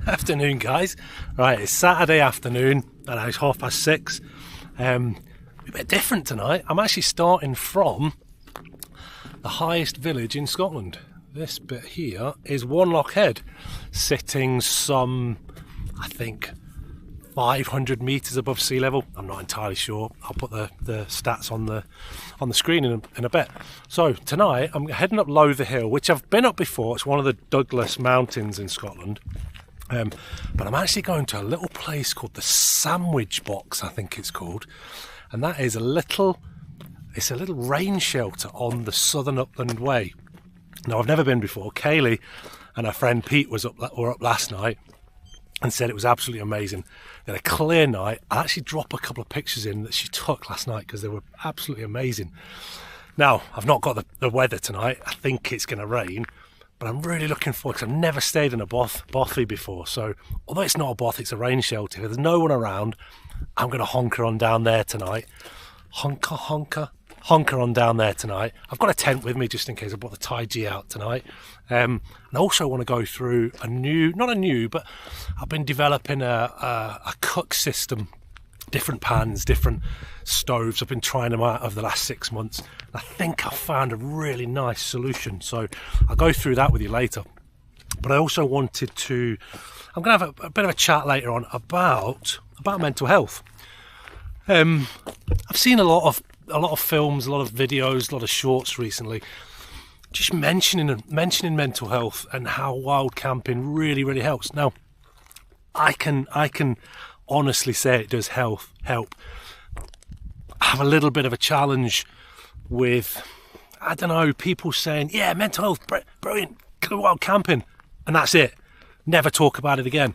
Afternoon, guys. Right, it's Saturday afternoon and it's 6:30. A bit different tonight. I'm actually starting from the highest village in Scotland. This bit here is Wanlockhead, sitting some, I think, 500 metres above sea level. I'm not entirely sure. I'll put the stats on the screen in a bit. So tonight I'm heading up Lowther Hill, which I've been up before. It's one of the Douglas mountains in Scotland. But I'm actually going to a little place called the Sandwich Box, I think it's called, and that is a little rain shelter on the Southern Upland Way. Now, I've never been before. Kayleigh and her friend Pete were up last night and said it was absolutely amazing. They had a clear night. I'll actually drop a couple of pictures in that she took last night because they were absolutely amazing. Now, I've not got the weather tonight. I think it's going to rain. But I'm really looking forward, because I've never stayed in a Bothy before. So, although it's not a Bothy, it's a rain shelter. If there's no one around, I'm going to honker on down there tonight. Honker on down there tonight. I've got a tent with me just in case. I brought the Taiji out tonight. And I also want to go through but I've been developing a cook system. Different pans, different stoves. I've been trying them out over the last 6 months. I think I've found a really nice solution. So I'll go through that with you later. But I also wanted to, I'm going to have a bit of a chat later on about mental health. I've seen a lot of films, a lot of videos, a lot of shorts recently, just mentioning mental health and how wild camping really helps. Now, I can honestly say it does help. I have a little bit of a challenge with, I don't know, people saying, yeah, mental health, brilliant, go wild camping, and that's it. Never talk about it again.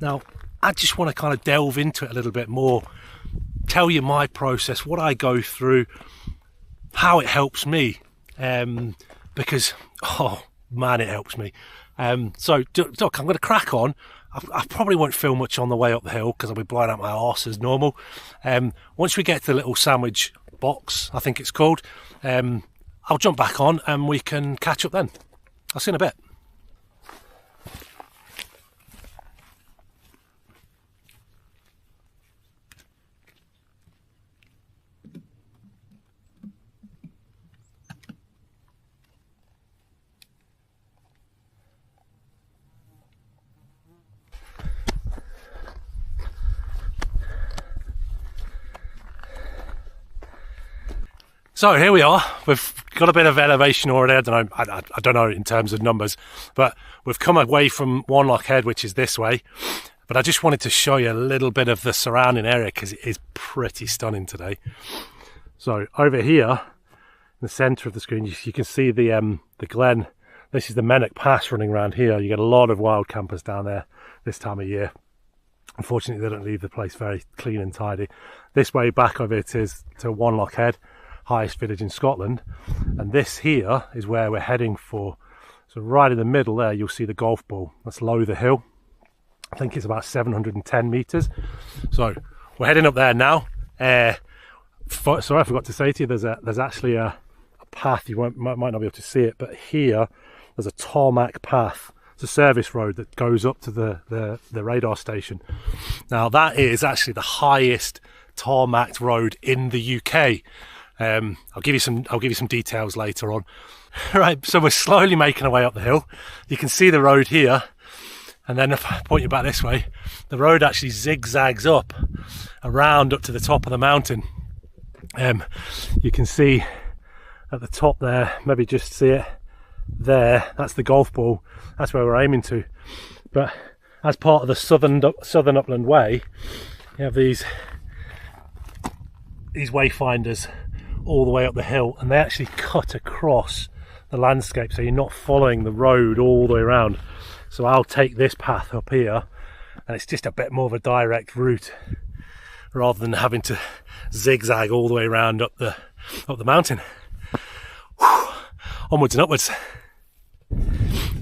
Now, I just want to kind of delve into it a little bit more, tell you my process, what I go through, how it helps me, because, oh man, it helps me. So, look, I'm going to crack on. I probably won't film much on the way up the hill because I'll be blowing out my arse as normal. Once we get to the little Sandwich Box, I think it's called, I'll jump back on and we can catch up then. I'll see you in a bit. So here we are. We've got a bit of elevation already. I don't know in terms of numbers, but we've come away from Wanlockhead, which is this way. But I just wanted to show you a little bit of the surrounding area because it is pretty stunning today. So over here, in the centre of the screen, you can see the glen. This is the Mennock Pass running around here. You get a lot of wild campers down there this time of year. Unfortunately, they don't leave the place very clean and tidy. This way back of it is to Wanlockhead, highest village in Scotland, and this here is where we're heading for. So right in the middle there you'll see the golf ball. That's Lowther Hill. I think it's about 710 metres. So we're heading up there now. Sorry, I forgot to say to you, there's actually a path. You might not be able to see it, but here there's a tarmac path. It's a service road that goes up to the radar station. Now that is actually the highest tarmac road in the UK. I'll give you some details later on. Right, so we're slowly making our way up the hill. You can see the road here, and then if I point you back this way, the road actually zigzags up around up to the top of the mountain. You can see at the top there, maybe just see it there, that's the golf ball. That's where we're aiming to. But as part of the Southern Upland Way, you have these wayfinders all the way up the hill, and they actually cut across the landscape, so you're not following the road all the way around. So I'll take this path up here, and it's just a bit more of a direct route rather than having to zigzag all the way around up the mountain. Whew. Onwards and upwards.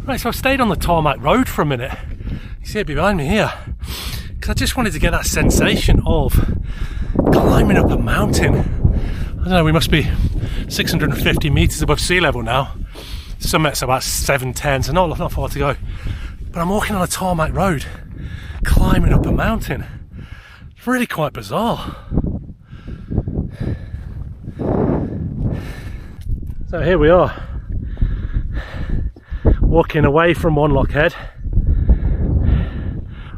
Right, so I've stayed on the tarmac road for a minute. You see it behind me here, because I just wanted to get that sensation of climbing up a mountain. I don't know, we must be 650 metres above sea level now. Summit's about 710, so not far to go. but I'm walking on a tarmac road, climbing up a mountain. It's really quite bizarre. So here we are, walking away from Wanlockhead,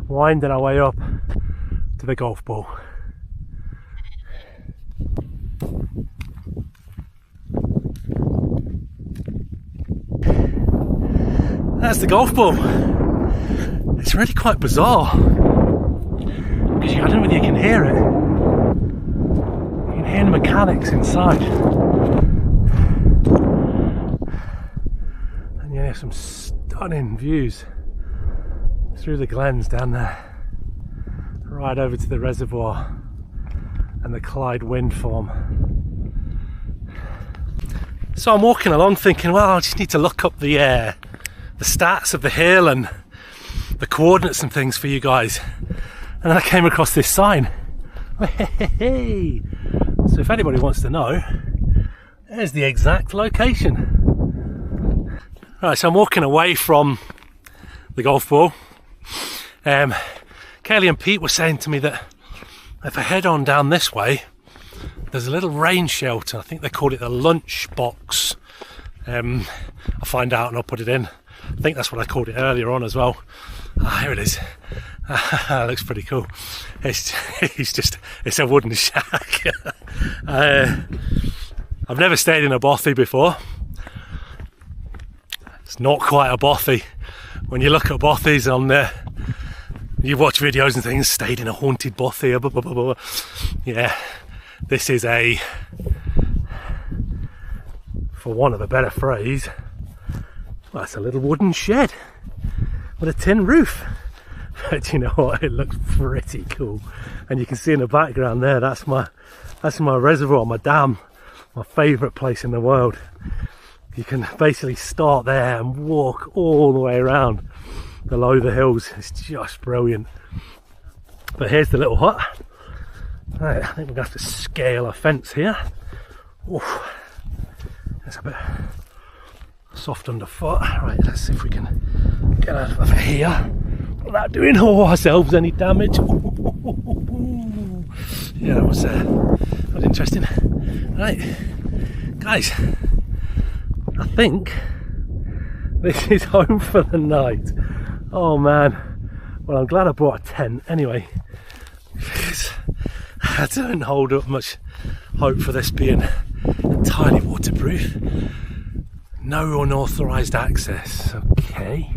winding our way up to the golf ball. That's the golf ball. It's really quite bizarre, because I don't know whether you can hear it. You can hear the mechanics inside. And you have some stunning views through the glens down there, right over to the reservoir and the Clyde wind farm. So I'm walking along thinking, well, I just need to look up the stats of the hill and the coordinates and things for you guys. And then I came across this sign. Hey. So if anybody wants to know, there's the exact location. Right, so I'm walking away from the golf ball. Kayleigh and Pete were saying to me that if I head on down this way, there's a little rain shelter. I think they called it the lunch box. I'll find out and I'll put it in. I think that's what I called it earlier on as well. Here it is. Looks pretty cool. It's a wooden shack. I've never stayed in a bothy before. It's not quite a bothy. When you look at bothies on there, you watch videos and things, stayed in a haunted bothy, blah, blah, blah, blah. Yeah, this is a, for want of a better phrase, well, it's a little wooden shed with a tin roof. But you know what, it looks pretty cool. And you can see in the background there, that's my reservoir, my dam, my favourite place in the world. You can basically start there and walk all the way around the Lowther Hills. It's just brilliant. But here's the little hut. Right, I think we're going to have to scale a fence here. Oof. It's a bit soft underfoot. Right, let's see if we can get out of here without doing ourselves any damage. Yeah, that was interesting. Right, guys, I think this is home for the night. Oh man, well, I'm glad I brought a tent anyway, because I don't hold up much hope for this being entirely waterproof. No unauthorised access. Okay,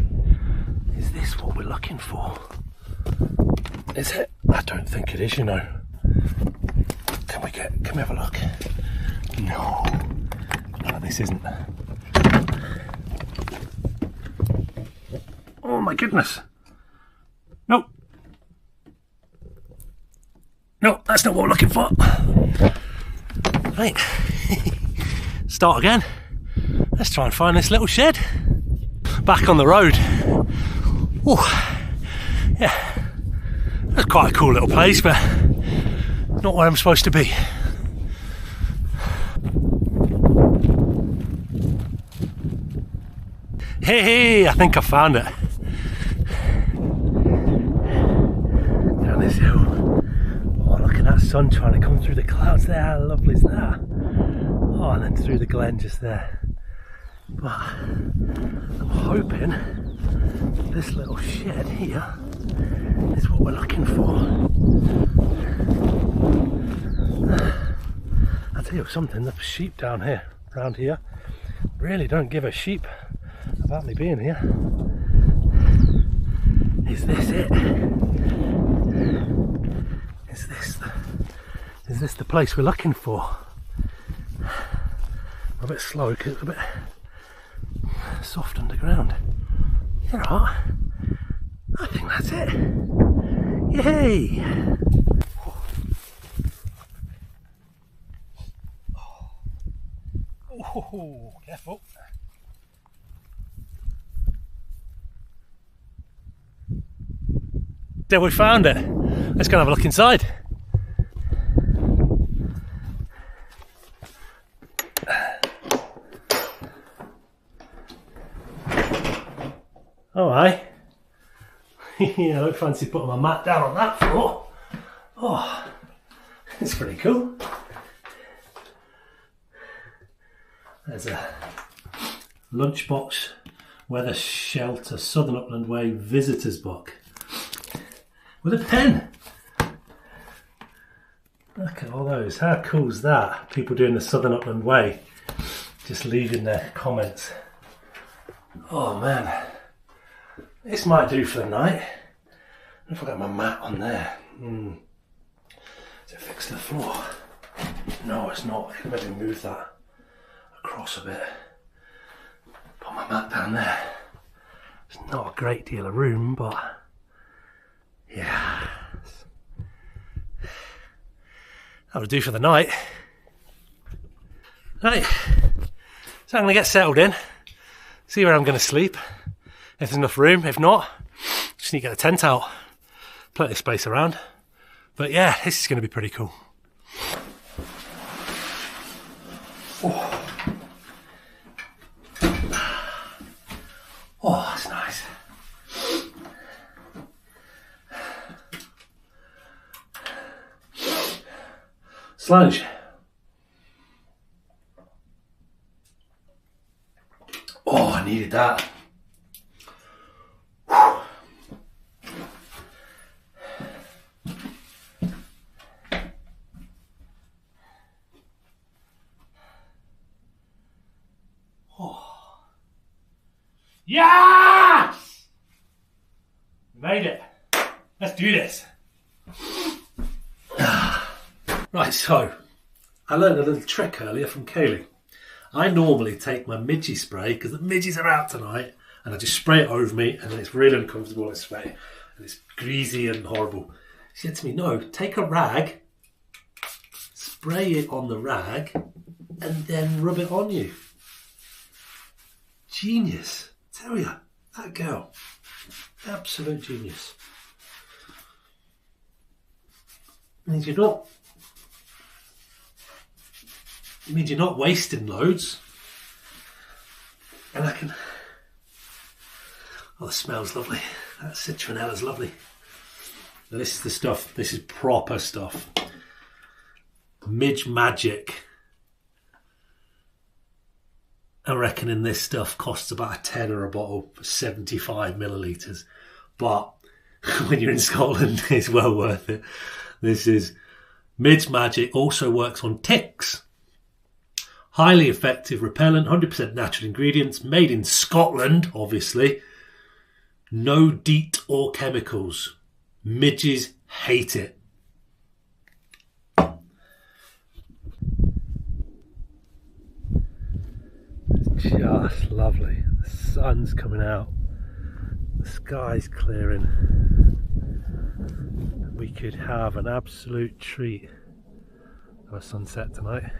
is this what we're looking for? Is it? I don't think it is, you know. Can we have a look? No, this isn't. Oh my goodness. Nope. No, that's not what we're looking for. Right. Start again. Let's try and find this little shed. Back on the road. Oh, yeah. That's quite a cool little place, but not where I'm supposed to be. Hey, I think I found it. Down this hill. Oh, look at that sun trying to come through the clouds there. How lovely is that? Oh, and then through the glen just there. But I'm hoping this little shed here is what we're looking for. I'll tell you something, the sheep down here, around here, really don't give a sheep about me being here. Is this it? Is this the place we're looking for? I'm a bit slow because it's a bit soft underground. You know what? I think that's it. Yay! Oh, careful. There, we found it. Let's go and have a look inside. Alright, Yeah, I don't fancy putting my mat down on that floor. Oh, it's pretty cool. There's a lunchbox weather shelter Southern Upland Way visitors book with a pen. Look at all those. How cool is that? People doing the Southern Upland Way, just leaving their comments. Oh man, this might do for the night. I wonder if I got my mat on there. Is it fixed to the floor? No, it's not. I can maybe move that across a bit. Put my mat down there. It's not a great deal of room, but yeah. That'll do for the night. Right, so I'm going to get settled in, see where I'm going to sleep, if there's enough room. If not, just need to get a tent out. Plenty of space around. But yeah, this is going to be pretty cool. Oh, that's nice. Sludge. Oh, I needed that. Oh. Yes! Made it. Let's do this. Right, so I learned a little trick earlier from Kayleigh. I normally take my midge spray, because the midges are out tonight, and I just spray it over me, and then it's really uncomfortable to spray, and it's greasy and horrible. She said to me, no, take a rag, spray it on the rag, and then rub it on you. Genius. I tell you, that girl, absolute genius. Means you're not wasting loads. And I can... Oh, the smell's lovely. That citronella's lovely. Now, this is the stuff. This is proper stuff. Midge magic. I reckon in this stuff costs about a tenner a bottle for 75 millilitres. But when you're in Scotland, it's well worth it. This is Midge magic. Also works on ticks. Highly effective repellent, 100% natural ingredients, made in Scotland, obviously. No DEET or chemicals. Midges hate it. It's just lovely. The sun's coming out. The sky's clearing. We could have an absolute treat of a sunset tonight.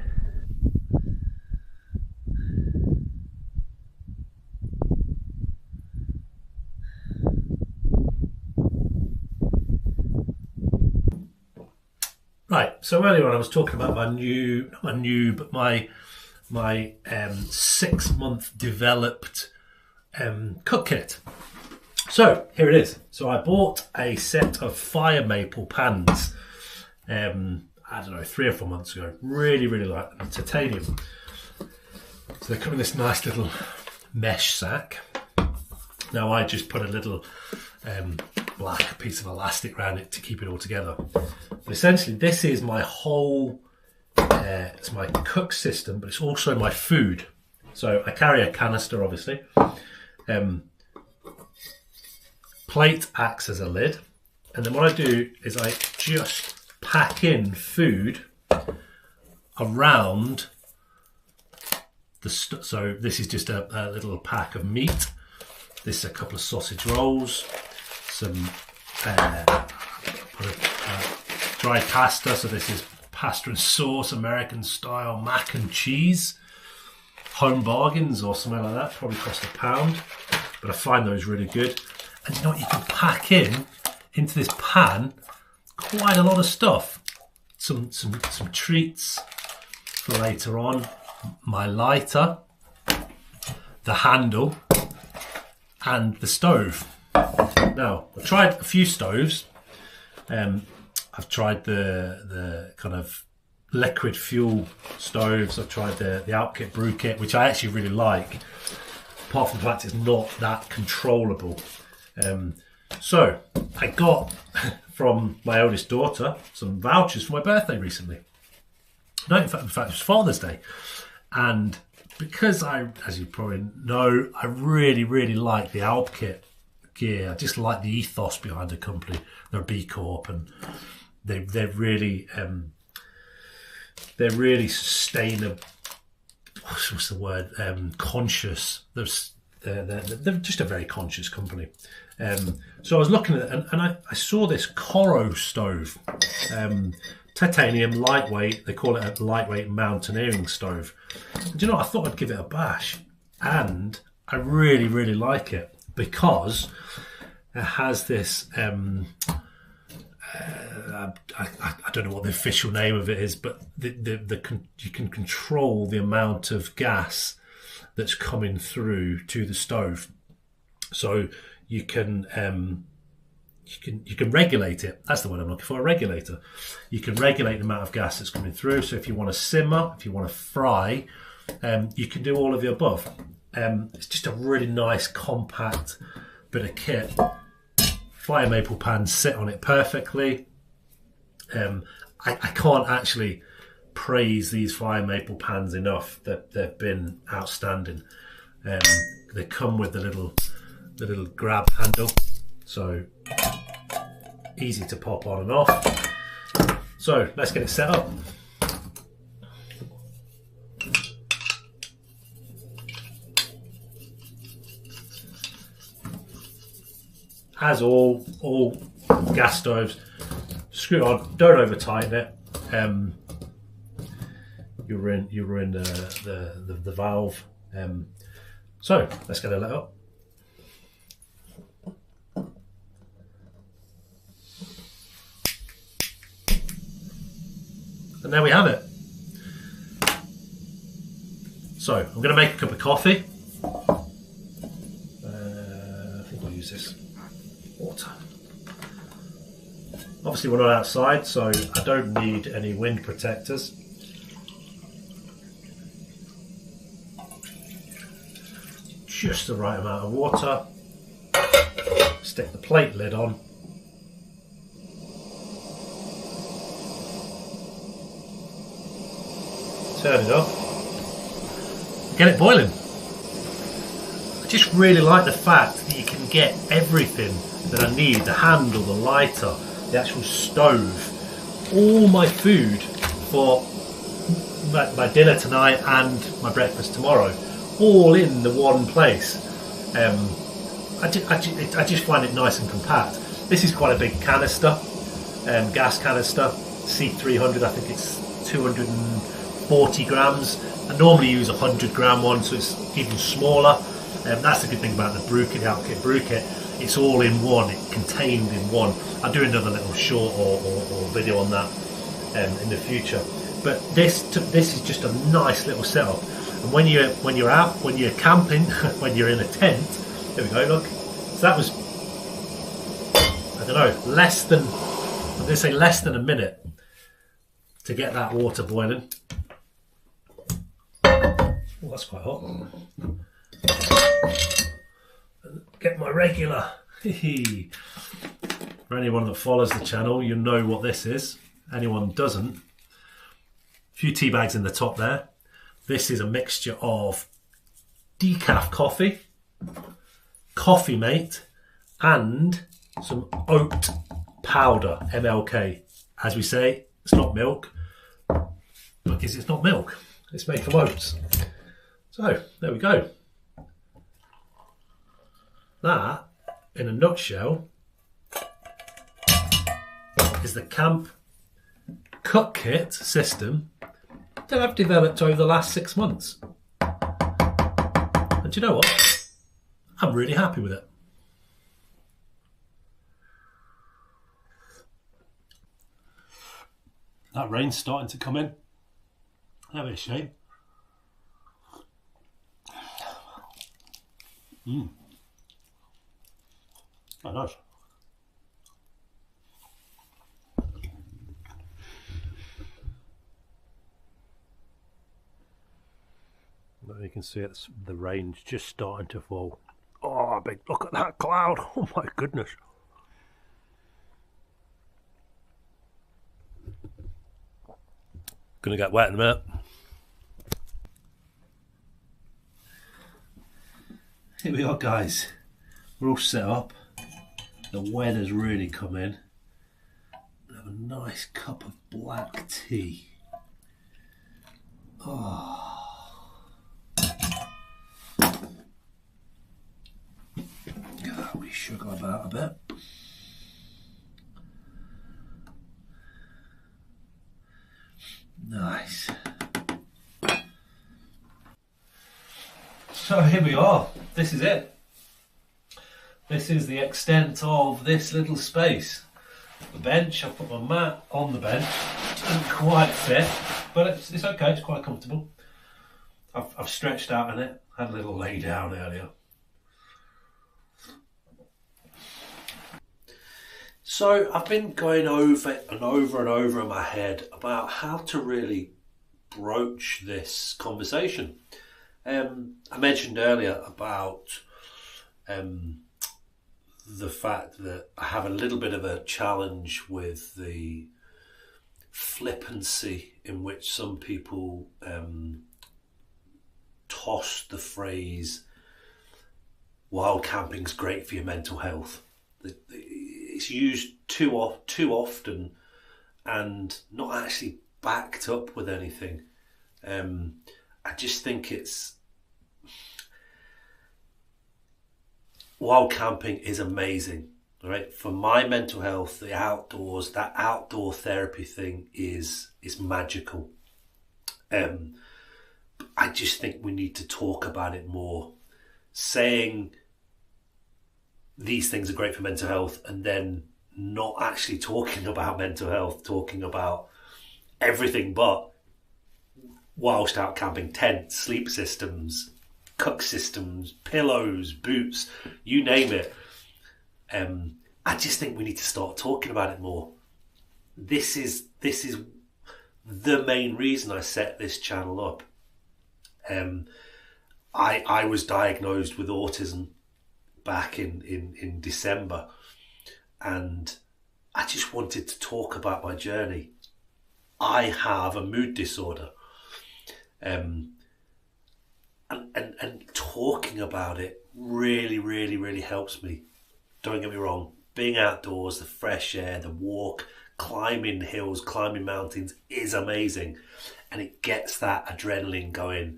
Right, so earlier on I was talking about my 6-month developed cook kit. So here it is. So I bought a set of fire maple pans, I don't know, 3 or 4 months ago. Really, really like them, titanium. So they come in this nice little mesh sack. Now I just put a little black piece of elastic around it to keep it all together. But essentially this is my whole, it's my cook system, but it's also my food. So I carry a canister, obviously. Plate acts as a lid. And then what I do is I just pack in food around the so this is just a little pack of meat. This is a couple of sausage rolls, some dry pasta. So this is pasta and sauce, American style mac and cheese. Home bargains or something like that, probably cost £1, but I find those really good. And you know what, you can pack into this pan quite a lot of stuff. Some treats for later on. My lighter, the handle, and the stove. Now, I've tried a few stoves. I've tried the kind of liquid fuel stoves. I've tried the Alpkit brew kit, which I actually really like, apart from the fact it's not that controllable. So I got from my oldest daughter some vouchers for my birthday recently. No, in fact it was Father's Day. And because as you probably know, I really like the Alpkit gear. I just like the ethos behind the company. They're a B Corp, and they're really sustainable. What's the word? Conscious. They're just a very conscious company. So I was looking at it, and I saw this Koro stove, titanium, lightweight. They call it a lightweight mountaineering stove. And do you know what? I thought I'd give it a bash, and I really like it because it has this. I don't know what the official name of it is, but you can control the amount of gas that's coming through to the stove, so you can regulate it. That's the word I'm looking for, a regulator. You can regulate the amount of gas that's coming through. So if you want to simmer, if you want to fry, you can do all of the above. It's just a really nice compact bit of kit. Fire maple pans sit on it perfectly. I can't actually praise these fire maple pans enough. They've been outstanding. They come with the little grab handle, so easy to pop on and off. So let's get it set up. As all gas stoves, screw it on, don't over tighten it. You ruin the valve. So let's get it lit up. And there we have it. So I'm going to make a cup of coffee. I think I'll use this. Water. Obviously we're not outside, so I don't need any wind protectors. Just the right amount of water. Stick the plate lid on. Turn it off. Get it boiling. I just really like the fact that you can get everything that I need, the handle, the lighter, the actual stove, all my food for my dinner tonight and my breakfast tomorrow, all in the one place. I just find it nice and compact. This is quite a big canister, gas canister, C300, I think it's 240 grams. I normally use a 100-gram one, so it's even smaller. That's the good thing about the brew kit, the Alpkit brew kit. It's all in one, it's contained in one. I'll do another little short or video on that in the future. But this is just a nice little setup. And when you're out, when you're camping, when you're in a tent, there we go. Look, so that was, I don't know, I'm going to say less than a minute to get that water boiling. Oh, that's quite hot. Get my regular. For anyone that follows the channel, you know what this is. Anyone doesn't, a few tea bags in the top there. This is a mixture of decaf coffee, Coffee Mate, and some oat powder, MLK. As we say, it's not milk, because it's not milk. It's made from oats. So there we go. That, in a nutshell, is the camp cook kit system that I've developed over the last 6 months. And do you know what? I'm really happy with it. That rain's starting to come in. That'd be a shame. Oh, nice. You can see it's the rain's just starting to fall. Oh, big look at that cloud. Oh my goodness. Gonna get wet in a minute. Here we are, guys. We're all set up. The weather's really come in. We have a nice cup of black tea. Oh. We sugar about a bit. Nice. So here we are. This is it. This is the extent of this little space. The bench, I've put my mat on the bench. It doesn't quite fit, but it's okay, it's quite comfortable. I've stretched out in it, had a little lay down earlier. So I've been going over and over in my head about how to really broach this conversation. I mentioned earlier about the fact that I have a little bit of a challenge with the flippancy in which some people toss the phrase wild camping's great for your mental health. It's used too often and not actually backed up with anything. I just think wild camping is amazing, right? For my mental health, the outdoors, that outdoor therapy thing is magical. I just think we need to talk about it more. Saying these things are great for mental health and then not actually talking about mental health, talking about everything but whilst out camping: tents, sleep systems, cook systems, pillows, boots, you name it. I just think we need to start talking about it more. This is the main reason I set this channel up. I was diagnosed with autism back in December, and I just wanted to talk about my journey. I have a mood disorder, and talking about it really helps me. Don't get me wrong, being outdoors, the fresh air, the walk, climbing hills, climbing mountains is amazing, and it gets that adrenaline going.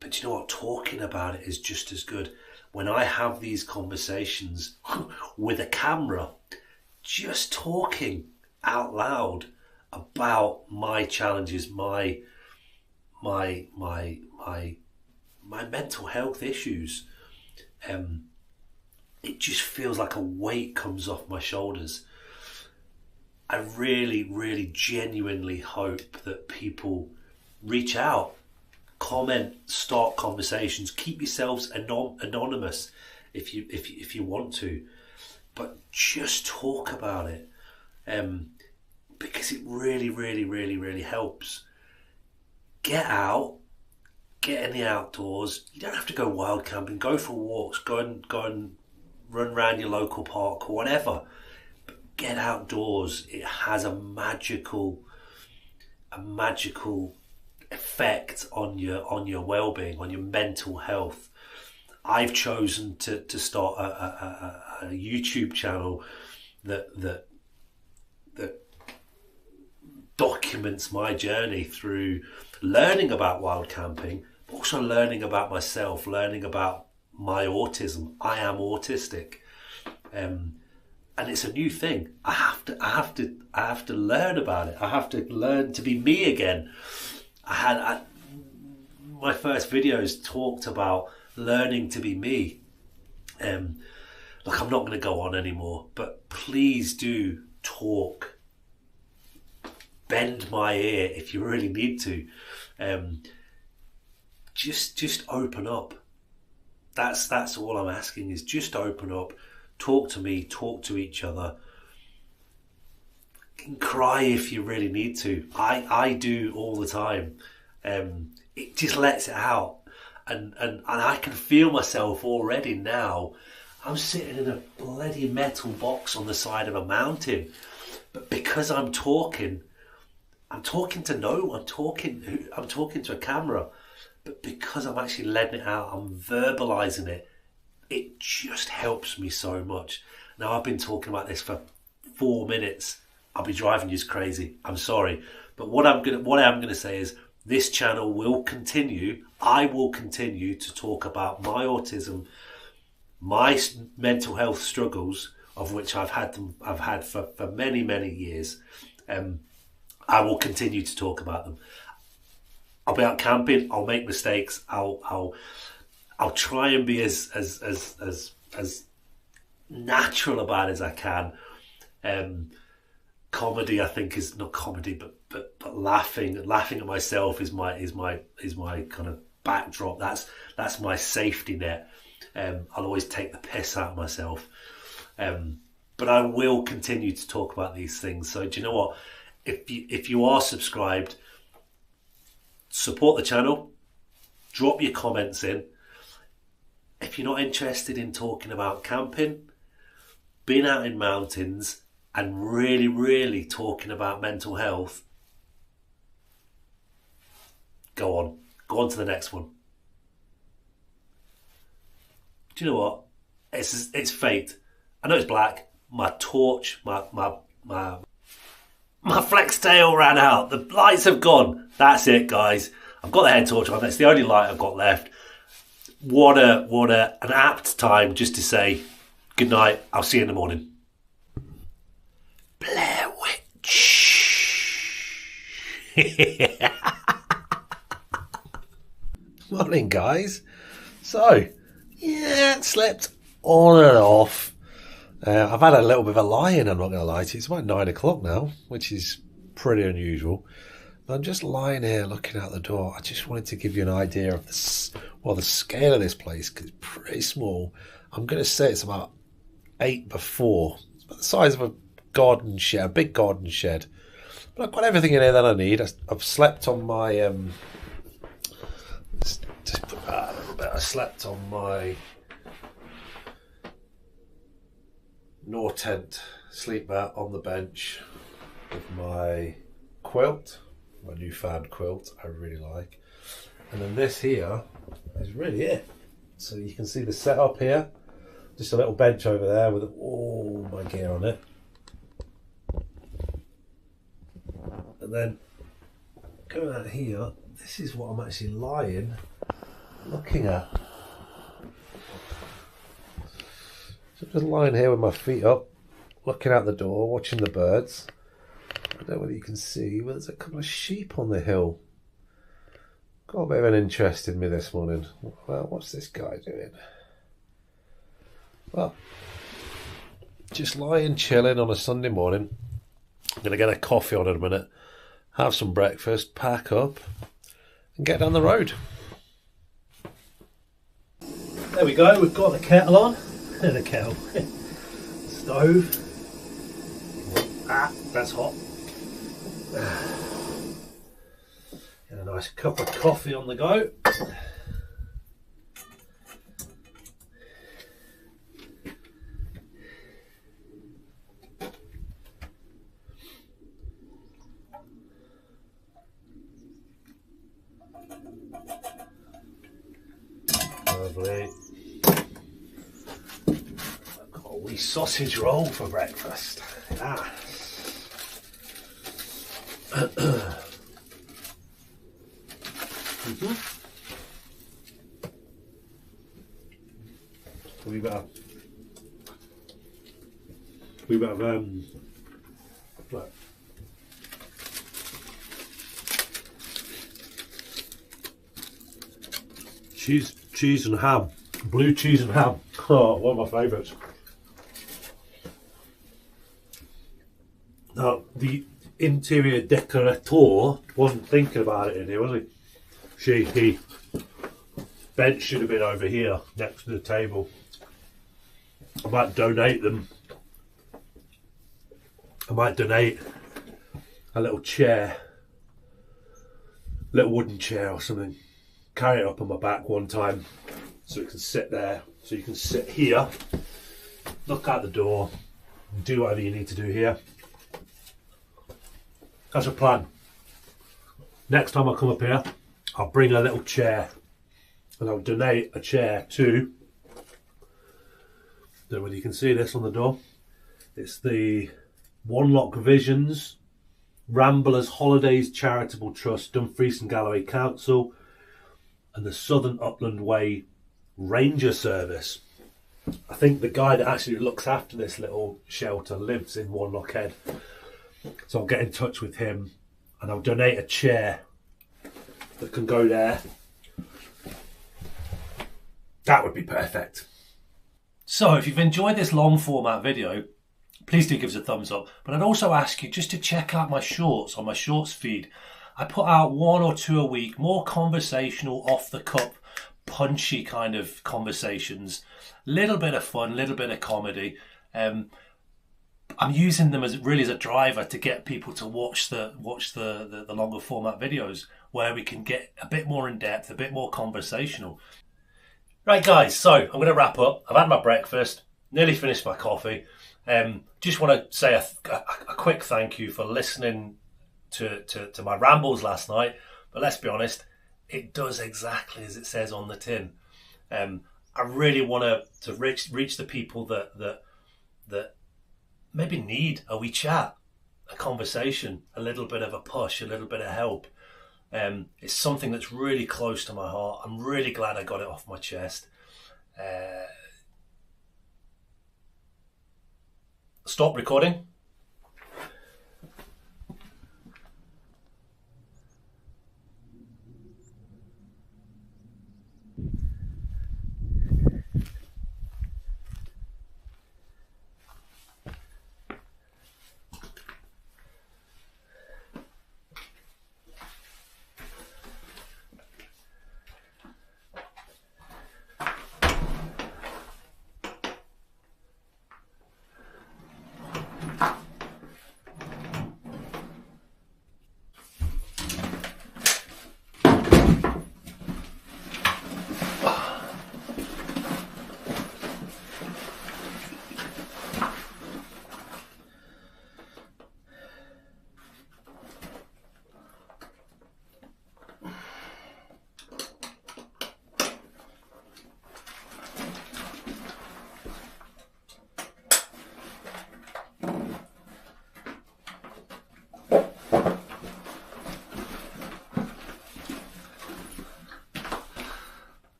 But you know what, talking about it is just as good. When I have these conversations with a camera, just talking out loud about my challenges, my mental health issues, it just feels like a weight comes off my shoulders. I really genuinely hope that people reach out, comment, start conversations. Keep yourselves anonymous if you want to, but just talk about it, because it really helps. Get out, get in the outdoors. You don't have to go wild camping. Go for walks. Go and run around your local park or whatever. But get outdoors. It has a magical effect on your well-being, on your mental health. I've chosen to start a YouTube channel that documents my journey through learning about wild camping, but also learning about myself, learning about my autism. I am autistic, and it's a new thing. I have to learn about it. I have to learn to be me again. My first videos talked about learning to be me. Look, I'm not going to go on anymore, but please do talk. Bend my ear if you really need to. Just open up. That's all I'm asking, is just open up. Talk to me, talk to each other. You can cry if you really need to. I do all the time. it just lets it out. And I can feel myself already now. I'm sitting in a bloody metal box on the side of a mountain. But because I'm talking to no one, I'm talking to a camera. But because I'm actually letting it out, I'm verbalising it, it just helps me so much. Now, I've been talking about this for 4 minutes. I'll be driving you crazy. I'm sorry. But what I am gonna say is this channel will continue. I will continue to talk about my autism, my mental health struggles, of which I've had for many, many years. I will continue to talk about them. I'll be out camping. I'll make mistakes. I'll try and be as natural about it as I can. Comedy, I think, is not comedy, but laughing at myself is my kind of backdrop. That's my safety net. I'll always take the piss out of myself. But I will continue to talk about these things. So do you know what? If you are subscribed, support the channel, drop your comments in. If you're not interested in talking about camping, being out in mountains, and really, really talking about mental health, go on to the next one. Do you know what? It's fate. I know it's black. My torch, my flex tail ran out. The lights have gone. That's it, guys. I've got the head torch on. That's the only light I've got left. What an apt time just to say good night. I'll see you in the morning. Blair Witch. Morning, guys. So, yeah, slept on and off. I've had a little bit of a lie-in, I'm not going to lie to you. It's about 9 o'clock now, which is pretty unusual. But I'm just lying here looking out the door. I just wanted to give you an idea of the scale of this place, because it's pretty small. I'm going to say it's about 8x4. It's about the size of a garden shed, a big garden shed. But I've got everything in here that I need. I've slept on my... just put that a little bit. I slept on my Nortent sleep mat on the bench with my quilt, my new found quilt I really like. And then this here is really it. So you can see the setup here. Just a little bench over there with all my gear on it. And then going out here, this is what I'm actually lying looking at. So I'm just lying here with my feet up, looking out the door, watching the birds. I don't know whether you can see, but there's a couple of sheep on the hill. Got a bit of an interest in me this morning. Well, what's this guy doing? Well, just lying, chilling on a Sunday morning. I'm going to get a coffee on in a minute, have some breakfast, pack up, and get down the road. There we go, we've got the kettle on. The kettle. Stove. That's hot. Get a nice cup of coffee on the go. Lovely. I've got a wee sausage roll for breakfast. Yeah. We better look. Cheese and ham. Blue cheese and ham. Oh, one of my favourites. Now, the interior decorator wasn't thinking about it in here, was he? He. Bench should have been over here, next to the table. I might donate them. I might donate a little chair little wooden chair or something. Carry it up on my back one time so it can sit there. So you can sit here, look out the door, and do whatever you need to do here. That's a plan. Next time I come up here, I'll bring a little chair and I'll donate a chair to, don't know whether you can see this on the door, it's the Wanlockhead Ramblers Holidays Charitable Trust, Dumfries and Galloway Council, and the Southern Upland Way Ranger Service. I think the guy that actually looks after this little shelter lives in Wanlockhead, so I'll get in touch with him and I'll donate a chair that can go there. That would be perfect. So if you've enjoyed this long format video, please do give us a thumbs up. But I'd also ask you just to check out my shorts on my shorts feed. I put out 1 or 2 a week, more conversational, off the cup, punchy kind of conversations. Little bit of fun, little bit of comedy. I'm using them as a driver to get people to watch the longer format videos where we can get a bit more in depth, a bit more conversational. Right guys, so I'm going to wrap up. I've had my breakfast, nearly finished my coffee. Just want to say a quick thank you for listening to my rambles last night. But let's be honest, it does exactly as it says on the tin. I really want to reach the people that maybe need a wee chat, a conversation, a little bit of a push, a little bit of help. It's something that's really close to my heart. I'm really glad I got it off my chest. Stop recording.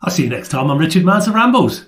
I'll see you next time on Richard Manson Rambles.